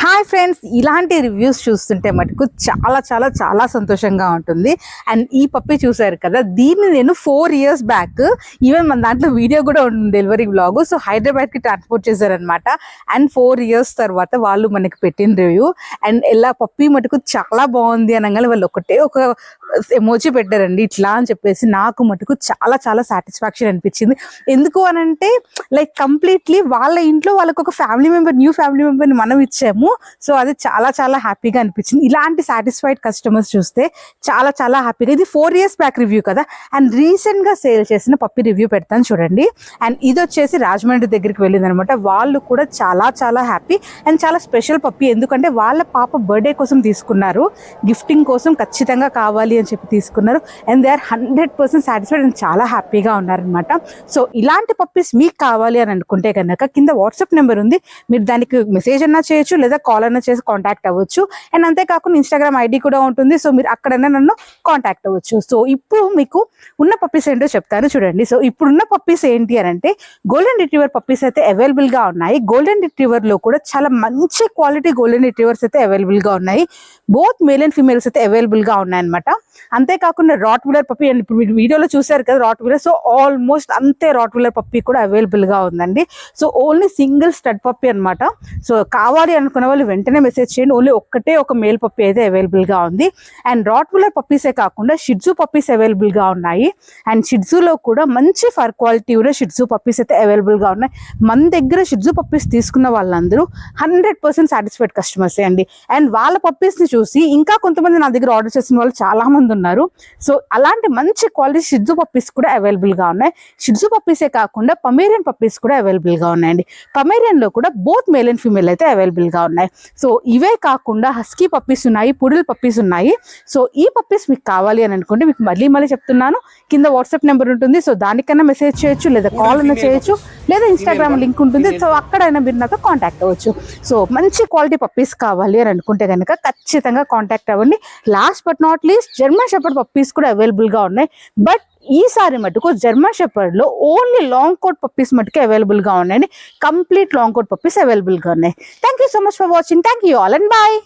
Hi friends, ఇలాంటి reviews చూస్తుంటే మటుకు చాలా చాలా చాలా సంతోషంగా ఉంటుంది. అండ్ ఈ పప్పి చూసారు కదా, దీన్ని నేను 4 years బ్యాక్, ఈవెన్ మన దాంట్లో వీడియో కూడా ఉంటుంది, డెలివరీ వ్లాగ్. సో హైదరాబాద్కి ట్రాన్స్పోర్ట్ చేశారనమాట. అండ్ 4 years తర్వాత వాళ్ళు మనకి పెట్టిన రివ్యూ. అండ్ ఇలా పప్పి మటుకు చాలా బాగుంది అనగానే వాళ్ళు ఒకటే ఒక ఎమోజీ పెట్టారండి, ఇట్లా అని చెప్పేసి. నాకు మటుకు చాలా చాలా సాటిస్ఫాక్షన్ అనిపించింది. ఎందుకు అనంటే లైక్ కంప్లీట్లీ వాళ్ళ ఇంట్లో వాళ్ళకి ఒక ఫ్యామిలీ మెంబర్, న్యూ ఫ్యామిలీ మెంబర్ని మనం ఇచ్చాము. సో అది చాలా చాలా హ్యాపీగా అనిపించింది. ఇలాంటి సాటిస్ఫైడ్ కస్టమర్స్ చూస్తే చాలా చాలా హ్యాపీగా. ఇది 4 years బ్యాక్ రివ్యూ కదా. అండ్ రీసెంట్గా సేల్ చేసిన పప్పి రివ్యూ పెడతాను చూడండి. అండ్ ఇది వచ్చేసి రాజమండ్రి దగ్గరికి వెళ్ళింది అనమాట. వాళ్ళు కూడా చాలా చాలా హ్యాపీ. అండ్ చాలా స్పెషల్ పప్పి, ఎందుకంటే వాళ్ళ పాప బర్త్డే కోసం తీసుకున్నారు, గిఫ్టింగ్ కోసం ఖచ్చితంగా కావాలి అని చెప్పి తీసుకున్నారు. And they are 100% satisfied and చాలా హ్యాపీగా ఉన్నారనమాట. సో ఇలాంటి పప్పీస్ మీకు కావాలి అని అనుకుంటే కనుక కింద వాట్సాప్ నెంబర్ ఉంది, మీరు దానికి మెసేజ్ అన్నా చేయొచ్చు, లేదా కాల్ అన్నా చేసి కాంటాక్ట్ అవ్వచ్చు. అండ్ అంతేకాకుండా ఇన్స్టాగ్రామ్ ఐడి కూడా ఉంటుంది. సో మీరు అక్కడైనా నన్ను కాంటాక్ట్ అవ్వచ్చు. సో ఇప్పుడు మీకు ఉన్న పప్పీస్ ఏంటో చెప్తాను చూడండి. సో ఇప్పుడున్న పప్పీస్ ఏంటి అని అంటే గోల్డెన్ రిట్రీవర్ పప్పీస్ అయితే అవైలబుల్గా ఉన్నాయి. గోల్డెన్ రిట్రీవర్లో కూడా చాలా మంచి క్వాలిటీ గోల్డెన్ రిట్రీవర్స్ అయితే అవైలబుల్గా ఉన్నాయి. బోత్ మేల్ అండ్ ఫీమేల్స్ అయితే అవైలబుల్గా ఉన్నాయన్నమాట. అంతేకాకుండా రాట్ వీలర్ పప్పీ, అండ్ ఇప్పుడు మీరు వీడియోలో చూసారు కదా రాట్ వీలర్, సో ఆల్మోస్ట్ అంతే రాట్ వీలర్ పప్పీ కూడా అవైలబుల్గా ఉందండి. So only single stud puppy అనమాట. సో కావాలి అనుకున్న వాళ్ళు వెంటనే మెసేజ్ చేయండి. ఓన్లీ ఒక మేల్ పప్పీ అయితే అవైలబుల్గా ఉంది. అండ్ రాట్ వీలర్ పప్పీసే కాకుండా షిడ్జూ పప్పీస్ అవైలబుల్గా ఉన్నాయి. అండ్ షిడ్జూలో కూడా మంచి ఫర్ క్వాలిటీ ఉన్న షిడ్జూ పప్పీస్ అయితే అవైలబుల్గా ఉన్నాయి. మన దగ్గర షిడ్జూ పప్పీస్ తీసుకున్న వాళ్ళందరూ 100% సాటిస్ఫైడ్ కస్టమర్సే అండి. అండ్ వాళ్ళ పప్పీస్ని చూసి ఇంకా కొంతమంది నా దగ్గర ఆర్డర్ చేసిన వాళ్ళు చాలా మంది ఉన్నారు. సో అలాంటి మంచి క్వాలిటీ షిడ్జూ పప్పీస్ కూడా అవైలబుల్గా ఉన్నాయి. షిడ్జూ పప్పీసే కాకుండా పమేరియన్ పప్పీస్ కూడా అవైలబుల్గా ఉన్నాయండి. పమేరియన్లో కూడా బోత్ మేల్ అండ్ ఫీమేల్ అయితే అవైలబుల్గా ఉన్నాయి. సో ఇవే కాకుండా హస్కీ పప్పీస్ ఉన్నాయి, పుడిల్ పప్పీస్ ఉన్నాయి. సో ఈ పప్పీస్ మీకు కావాలి అని అనుకుంటే మీకు మళ్ళీ చెప్తున్నాను, కింద వాట్సాప్ నెంబర్ ఉంటుంది. సో దానికన్నా మెసేజ్ చేయొచ్చు, లేదా కాల్ అన్నా చేయొచ్చు, లేదా ఇన్స్టాగ్రామ్ లింక్ ఉంటుంది. సో అక్కడైనా మీరు నాతో కాంటాక్ట్ అవ్వచ్చు. సో మంచి క్వాలిటీ పప్పీస్ కావాలి అని అనుకుంటే కనుక ఖచ్చితంగా కాంటాక్ట్ అవ్వండి. Last but not least German shepherd puppies కూడా అవైలబుల్గా ఉన్నాయి. బట్ ఈసారి మటుకు జర్మన్ షెపర్డ్లో ఓన్లీ లాంగ్ కోట్ పప్పీస్ మటుకే అవైలబుల్గా ఉన్నాయండి. కంప్లీట్ లాంగ్ కోట్ పప్పీస్ అవైలబుల్గా ఉన్నాయి. Thank you so much for watching. Thank you all and bye.